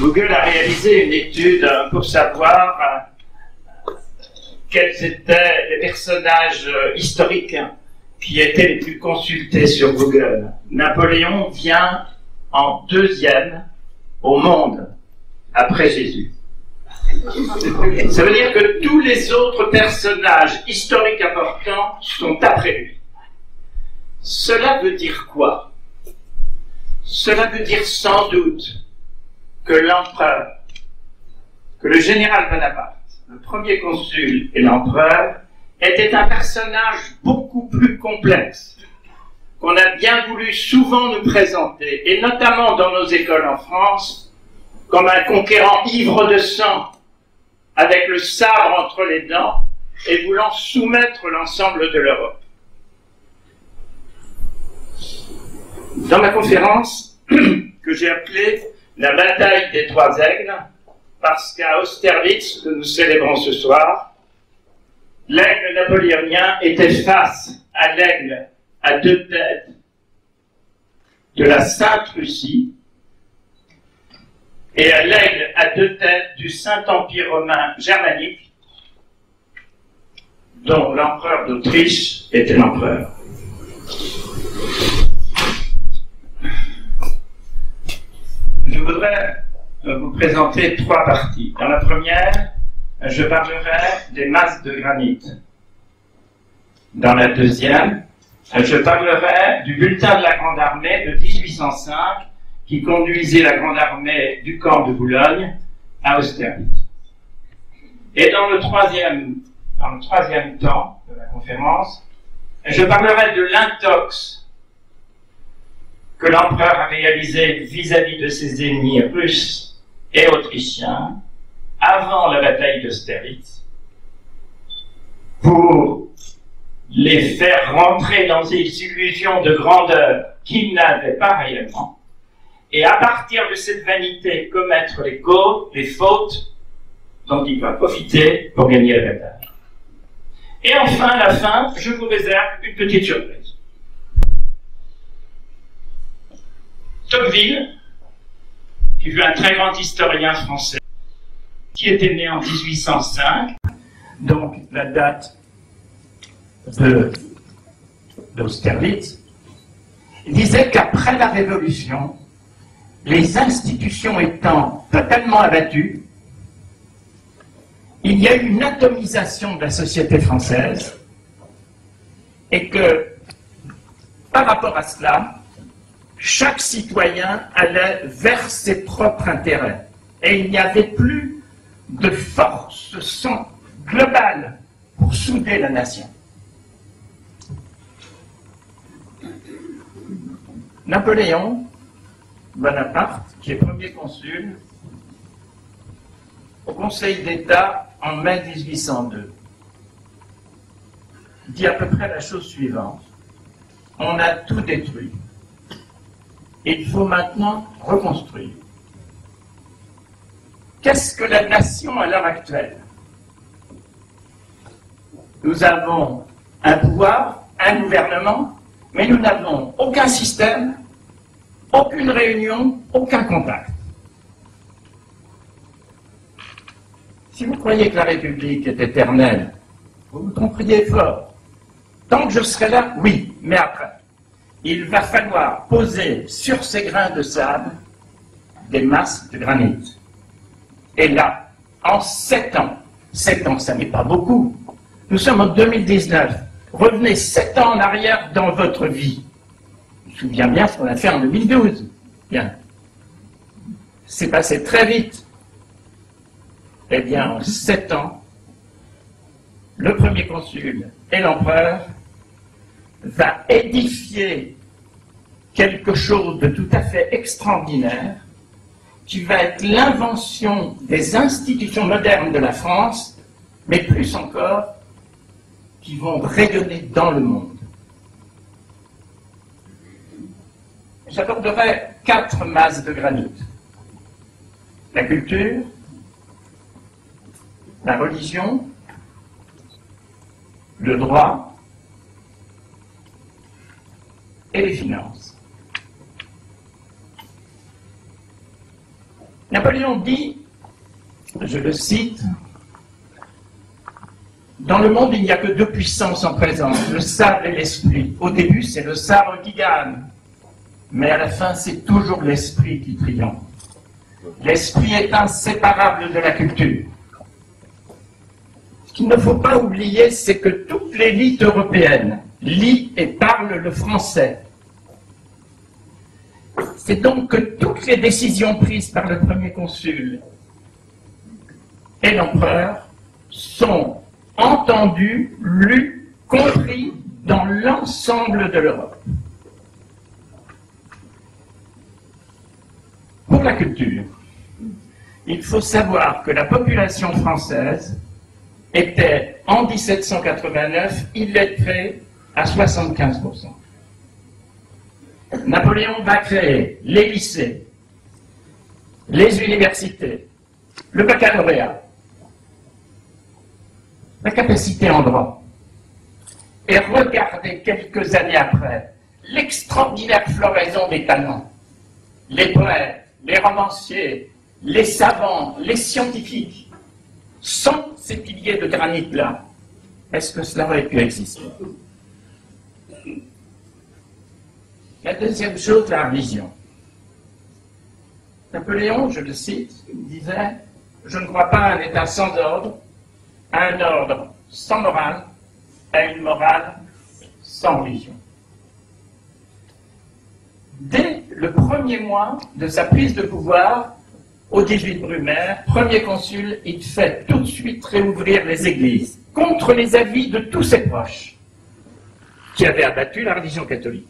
Google a réalisé une étude pour savoir quels étaient les personnages historiques qui étaient les plus consultés sur Google. Napoléon vient en deuxième au monde, après Jésus. Ça veut dire que tous les autres personnages historiques importants sont après lui. Cela veut dire quoi? Cela veut dire sans doute que l'empereur, que le général Bonaparte, le premier consul et l'empereur, était un personnage beaucoup plus complexe, qu'on a bien voulu souvent nous présenter, et notamment dans nos écoles en France, comme un conquérant ivre de sang, avec le sabre entre les dents, et voulant soumettre l'ensemble de l'Europe. Dans ma conférence, que j'ai appelée la bataille des trois aigles, parce qu'à Austerlitz, que nous célébrons ce soir, l'aigle napoléonien était face à l'aigle à deux têtes de la Sainte Russie et à l'aigle à deux têtes du Saint-Empire romain germanique, dont l'empereur d'Autriche était l'empereur. Je voudrais vous présenter trois parties. Dans la première, je parlerai des masses de granit. Dans la deuxième, je parlerai du bulletin de la Grande Armée de 1805 qui conduisait la Grande Armée du camp de Boulogne à Austerlitz. Et dans le troisième temps de la conférence, je parlerai de l'intox que l'empereur a réalisé vis-à-vis de ses ennemis russes et autrichiens avant la bataille d'Austerlitz pour les faire rentrer dans des illusions de grandeur qu'ils n'avaient pas réellement, et à partir de cette vanité commettre les fautes dont il va profiter pour gagner la bataille. Et enfin, à la fin, je vous réserve une petite surprise. Tocqueville, qui fut un très grand historien français, qui était né en 1805, donc la date d'Austerlitz, disait qu'après la Révolution, les institutions étant totalement abattues, il y a eu une atomisation de la société française et que, par rapport à cela, chaque citoyen allait vers ses propres intérêts. Et il n'y avait plus de force globale pour souder la nation. Napoléon Bonaparte, qui est premier consul, au Conseil d'État en mai 1802, dit à peu près la chose suivante. On a tout détruit. Il faut maintenant reconstruire. Qu'est-ce que la nation à l'heure actuelle? Nous avons un pouvoir, un gouvernement, mais nous n'avons aucun système, aucune réunion, aucun contact. Si vous croyez que la République est éternelle, vous vous tromperiez fort. Tant que je serai là, oui, mais après. Il va falloir poser sur ces grains de sable des masses de granit. Et là, en 7 ans, ça n'est pas beaucoup. Nous sommes en 2019. Revenez 7 ans en arrière dans votre vie. Je me souviens bien ce qu'on a fait en 2012. Bien. C'est passé très vite. Eh bien, en 7 ans, le premier consul et l'empereur va édifier quelque chose de tout à fait extraordinaire qui va être l'invention des institutions modernes de la France, mais plus encore, qui vont rayonner dans le monde. J'aborderai 4 masses de granit. La culture, la religion, le droit et les finances. Napoléon dit, je le cite, « Dans le monde, il n'y a que deux puissances en présence, le sabre et l'esprit. Au début, c'est le sabre qui gagne, mais à la fin, c'est toujours l'esprit qui triomphe. L'esprit est inséparable de la culture. Ce qu'il ne faut pas oublier, c'est que toute l'élite européenne lit et parle le français. C'est donc que toutes les décisions prises par le premier consul et l'empereur sont entendues, lues, comprises dans l'ensemble de l'Europe. Pour la culture, il faut savoir que la population française était en 1789 illettrée à 75%. Napoléon va créer les lycées, les universités, le baccalauréat, la capacité en droit. Et regardez quelques années après l'extraordinaire floraison des talents. Les poètes, les romanciers, les savants, les scientifiques. Sans ces piliers de granit-là, est-ce que cela aurait pu exister? La deuxième chose, la religion. Napoléon, je le cite, disait « Je ne crois pas à un État sans ordre, à un ordre sans morale, à une morale sans religion. » Dès le premier mois de sa prise de pouvoir, au 18 Brumaire, premier consul, il fait tout de suite réouvrir les églises, contre les avis de tous ses proches, qui avaient abattu la religion catholique.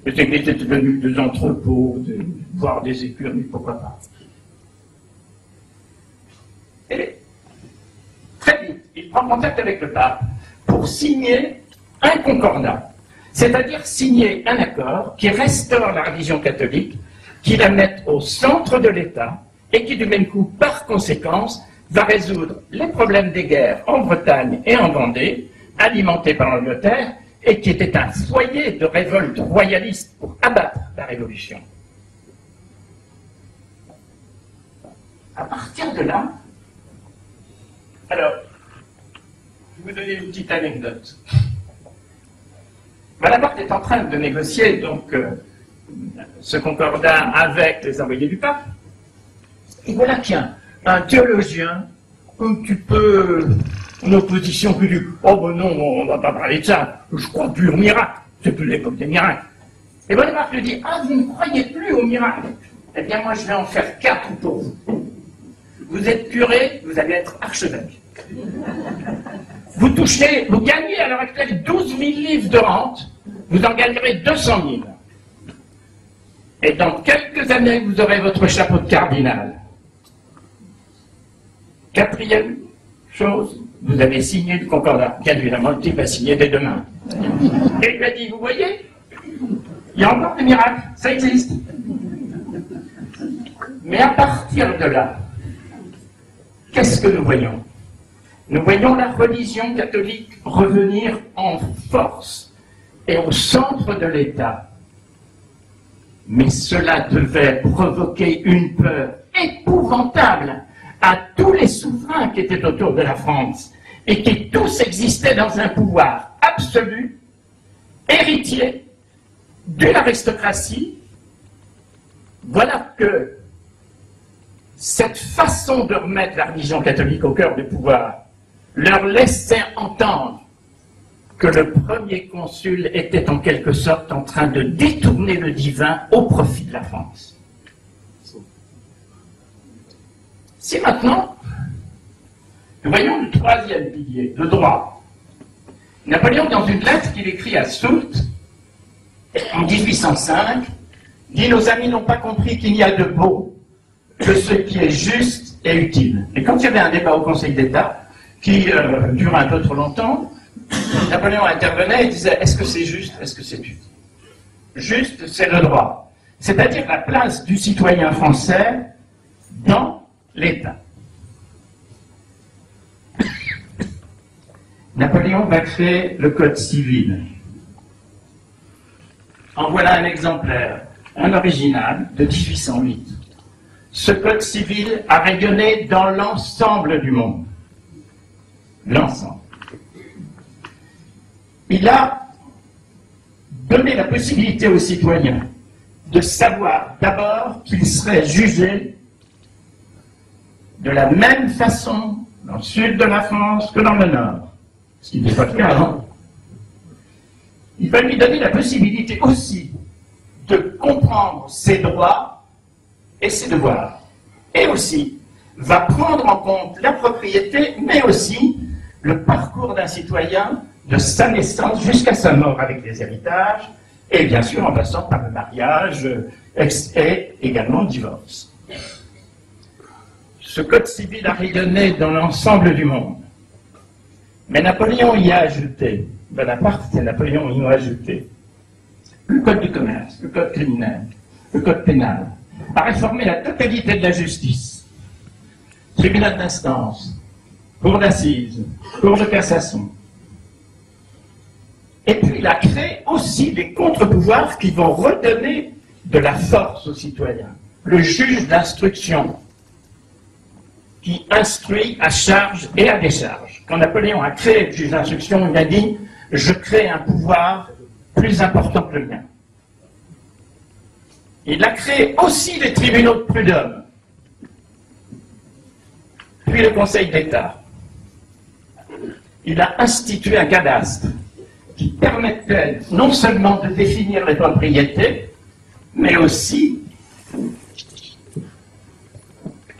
Les églises étaient devenues des entrepôts, voire des écuries, pourquoi pas. Et très vite, il prend contact avec le pape pour signer un concordat, c'est-à-dire signer un accord qui restaure la religion catholique, qui la mette au centre de l'État et qui, du même coup, par conséquence, va résoudre les problèmes des guerres en Bretagne et en Vendée, alimentés par l'Angleterre, et qui était un foyer de révolte royaliste pour abattre la Révolution. À partir de là, alors, je vais vous donner une petite anecdote. Bonaparte est en train de négocier donc ce concordat avec les envoyés du pape. Et voilà qu'un théologien, un petit peu en opposition, qui dit « Oh ben non, on ne va pas parler de ça, je ne crois plus au miracle, c'est plus l'époque des miracles. » Et Bonaparte lui dit « Ah, vous ne croyez plus au miracle? Eh bien moi je vais en faire 4 pour vous. Vous êtes curé, vous allez être archevêque. Vous gagnez à l'heure actuelle 12 000 livres de rente, vous en gagnerez 200 000. Et dans quelques années, vous aurez votre chapeau de cardinal. 4e chose, vous avez signé le concordat. Bien évidemment, le type va signer dès demain. Et il m'a dit, vous voyez, il y a encore des miracles, ça existe. Mais à partir de là, qu'est-ce que nous voyons? Nous voyons la religion catholique revenir en force et au centre de l'État. Mais cela devait provoquer une peur épouvantable à tous les souverains qui étaient autour de la France et qui tous existaient dans un pouvoir absolu, héritier d'une aristocratie. Voilà que cette façon de remettre la religion catholique au cœur du pouvoir leur laissait entendre que le premier consul était en quelque sorte en train de détourner le divin au profit de la France. Si maintenant, nous voyons le 3e pilier, le droit. Napoléon, dans une lettre qu'il écrit à Soult, en 1805, dit « Nos amis n'ont pas compris qu'il n'y a de beau que ce qui est juste et utile. » Et quand il y avait un débat au Conseil d'État, qui dure un peu trop longtemps, Napoléon intervenait et disait « Est-ce que c'est juste? Est-ce que c'est utile ?» Juste, c'est le droit. C'est-à-dire la place du citoyen français dans l'État. Napoléon va créer le Code civil. En voilà un exemplaire, un original de 1808. ce code civil a rayonné dans l'ensemble du monde. L'ensemble. Il a donné la possibilité aux citoyens de savoir d'abord qu'ils seraient jugés de la même façon dans le sud de la France que dans le nord. Ce qui n'est pas le cas, hein. Il va lui donner la possibilité aussi de comprendre ses droits et ses devoirs. Et aussi va prendre en compte la propriété, mais aussi le parcours d'un citoyen de sa naissance jusqu'à sa mort avec les héritages, et bien sûr en passant par le mariage et également le divorce. Ce code civil a rayonné dans l'ensemble du monde. Mais Napoléon y a ajouté, Bonaparte et Napoléon y ont ajouté, le code du commerce, le code criminel, le code pénal, a réformé la totalité de la justice. Tribunal d'instance, cour d'assises, cour de cassation. Et puis il a créé aussi des contre-pouvoirs qui vont redonner de la force aux citoyens. Le juge d'instruction, qui instruit à charge et à décharge. Quand Napoléon a créé le juge d'instruction, il a dit « Je crée un pouvoir plus important que le mien ». Il a créé aussi les tribunaux de prud'homme, puis le Conseil d'État. Il a institué un cadastre qui permettait non seulement de définir les propriétés, mais aussi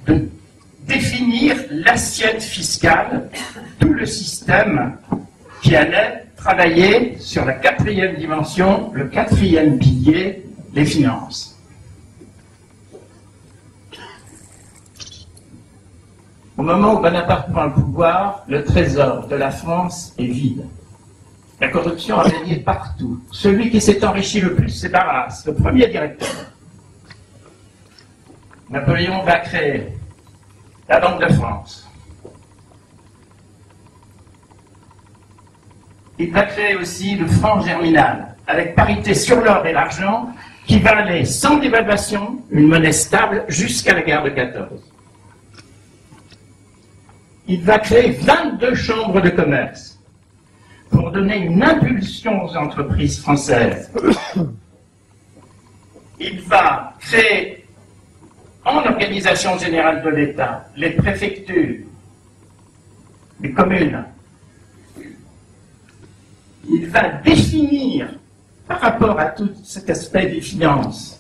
de définir l'assiette fiscale, tout le système qui allait travailler sur la quatrième dimension, le quatrième pilier, les finances. Au moment où Bonaparte prend le pouvoir, le trésor de la France est vide. La corruption a régné partout. Celui qui s'est enrichi le plus, c'est Barras, le premier directeur. Napoléon va créer la Banque de France. Il va créer aussi le franc germinal, avec parité sur l'or et l'argent, qui va aller sans dévaluation, une monnaie stable, jusqu'à la guerre de 14. Il va créer 22 chambres de commerce pour donner une impulsion aux entreprises françaises. Il va créer en organisation générale de l'État les préfectures, les communes. Il va définir, par rapport à tout cet aspect des finances,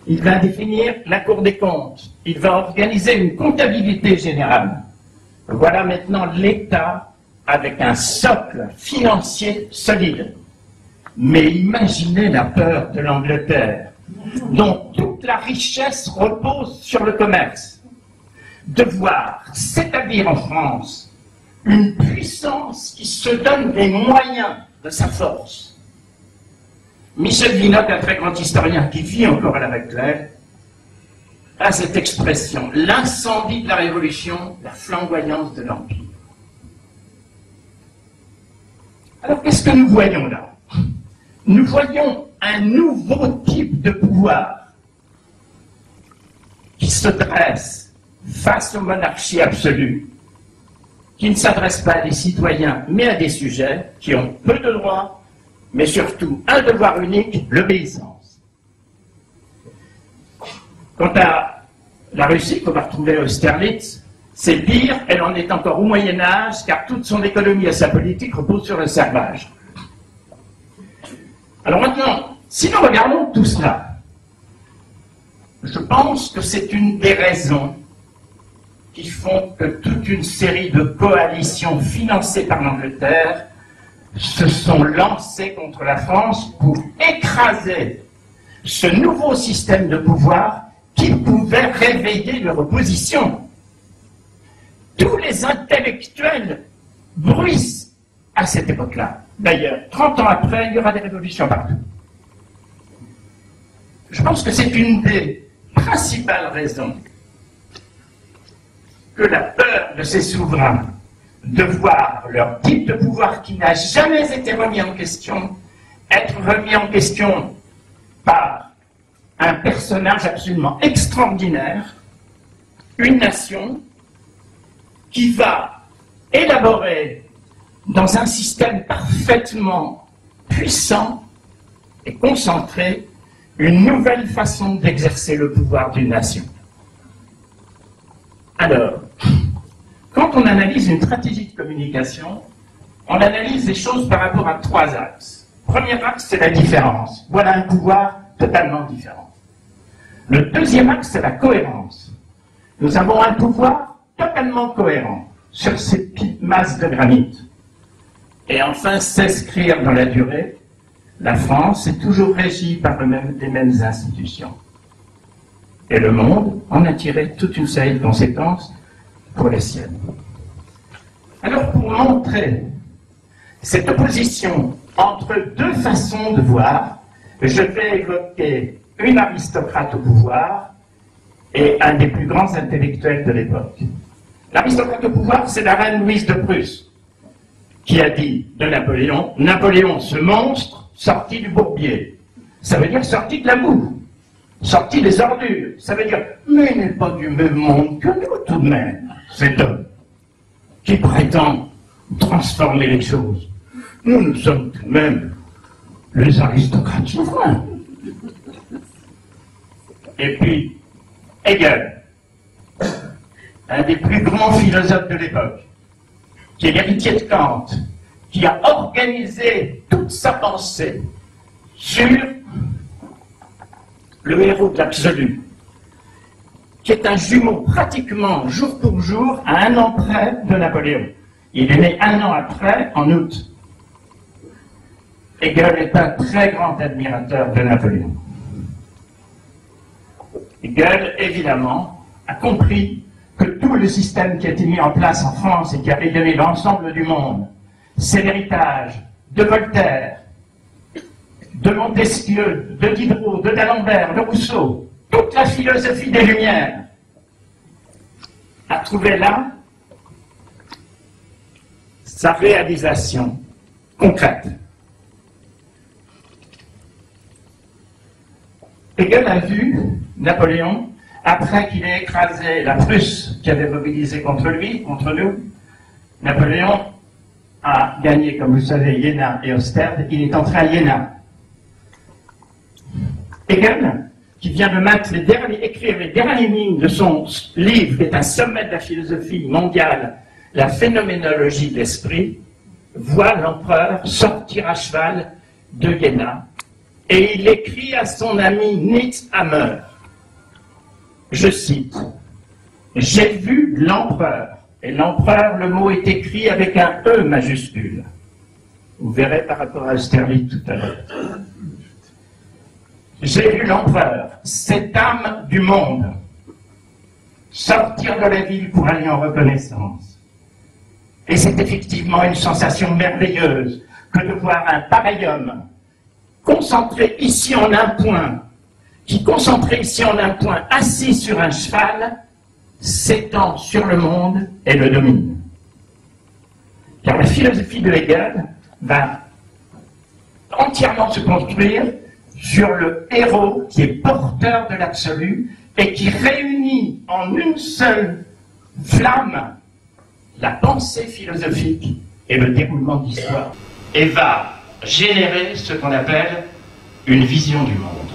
il va définir la Cour des comptes, il va organiser une comptabilité générale. Voilà maintenant l'État avec un socle financier solide. Mais imaginez la peur de l'Angleterre, dont toute la richesse repose sur le commerce. De voir s'établir en France une puissance qui se donne des moyens de sa force. Michel Vinocq, un très grand historien qui vit encore à la Réclère, a cette expression, l'incendie de la Révolution, la flamboyance de l'Empire. Alors qu'est-ce que nous voyons là? Nous voyons un nouveau type de pouvoir qui se dresse face aux monarchies absolues, qui ne s'adresse pas à des citoyens, mais à des sujets qui ont peu de droits, mais surtout un devoir unique, l'obéissance. Quant à la Russie, qu'on va retrouver à Austerlitz, c'est pire, elle en est encore au Moyen-Âge, car toute son économie et sa politique reposent sur le servage. Alors maintenant, si nous regardons tout cela, je pense que c'est une des raisons qui font que toute une série de coalitions financées par l'Angleterre se sont lancées contre la France pour écraser ce nouveau système de pouvoir qui pouvait réveiller leur opposition. Tous les intellectuels bruissent à cette époque-là. D'ailleurs, 30 ans après, il y aura des révolutions partout. Je pense que c'est une des principales raisons que la peur de ces souverains de voir leur type de pouvoir qui n'a jamais été remis en question, être remis en question par un personnage absolument extraordinaire, une nation qui va élaborer dans un système parfaitement puissant et concentré une nouvelle façon d'exercer le pouvoir d'une nation. Alors, quand on analyse une stratégie de communication, on analyse les choses par rapport à 3 axes. Premier axe, c'est la différence. Voilà un pouvoir totalement différent. Le deuxième axe, c'est la cohérence. Nous avons un pouvoir totalement cohérent sur ces petites masses de granit. Et enfin, s'inscrire dans la durée, la France est toujours régie par les mêmes institutions. Et le monde en a tiré toute une série de conséquences pour les siennes. Alors, pour montrer cette opposition entre 2 façons de voir, je vais évoquer une aristocrate au pouvoir et un des plus grands intellectuels de l'époque. L'aristocrate au pouvoir, c'est la reine Louise de Prusse, qui a dit de Napoléon, Napoléon, ce monstre, sorti du bourbier. Ça veut dire sorti de la boue, sorti des ordures. Ça veut dire, mais il n'est pas du même monde que nous tout de même, cet homme, qui prétend transformer les choses. Nous sommes tout de même les aristocrates souverains. Et puis, Hegel, un des plus grands philosophes de l'époque, qui est l'héritier de Kant, qui a organisé toute sa pensée sur le héros de l'absolu, qui est un jumeau pratiquement jour pour jour à 1 an près de Napoléon. Il est né 1 an après, en août. Hegel est un très grand admirateur de Napoléon. Hegel, évidemment, a compris que tout le système qui a été mis en place en France et qui a rayonné l'ensemble du monde, c'est l'héritage de Voltaire, de Montesquieu, de Diderot, de d'Alembert, de Rousseau, toute la philosophie des Lumières, a trouvé là sa réalisation concrète. Hegel a vu Napoléon, après qu'il ait écrasé la Prusse qui avait mobilisé contre lui, contre nous. Napoléon a gagné, comme vous le savez, Iéna et Osterde. Il est entré à Iéna. Hegel, qui vient de écrire les dernières lignes de son livre, qui est un sommet de la philosophie mondiale, la phénoménologie de l'esprit, voit l'empereur sortir à cheval de Iéna. Et il écrit à son ami Niethammer, je cite, « J'ai vu l'empereur ». Et l'empereur, le mot est écrit avec un E majuscule. Vous verrez par rapport à Austerlitz tout à l'heure. J'ai vu l'empereur, cette âme du monde, sortir de la ville pour aller en reconnaissance. Et c'est effectivement une sensation merveilleuse que de voir un pareil homme concentré ici en un point, assis sur un cheval, s'étend sur le monde et le domine. Car la philosophie de Hegel va entièrement se construire sur le héros qui est porteur de l'absolu et qui réunit en une seule flamme la pensée philosophique et le déroulement de l'histoire, et va générer ce qu'on appelle une vision du monde.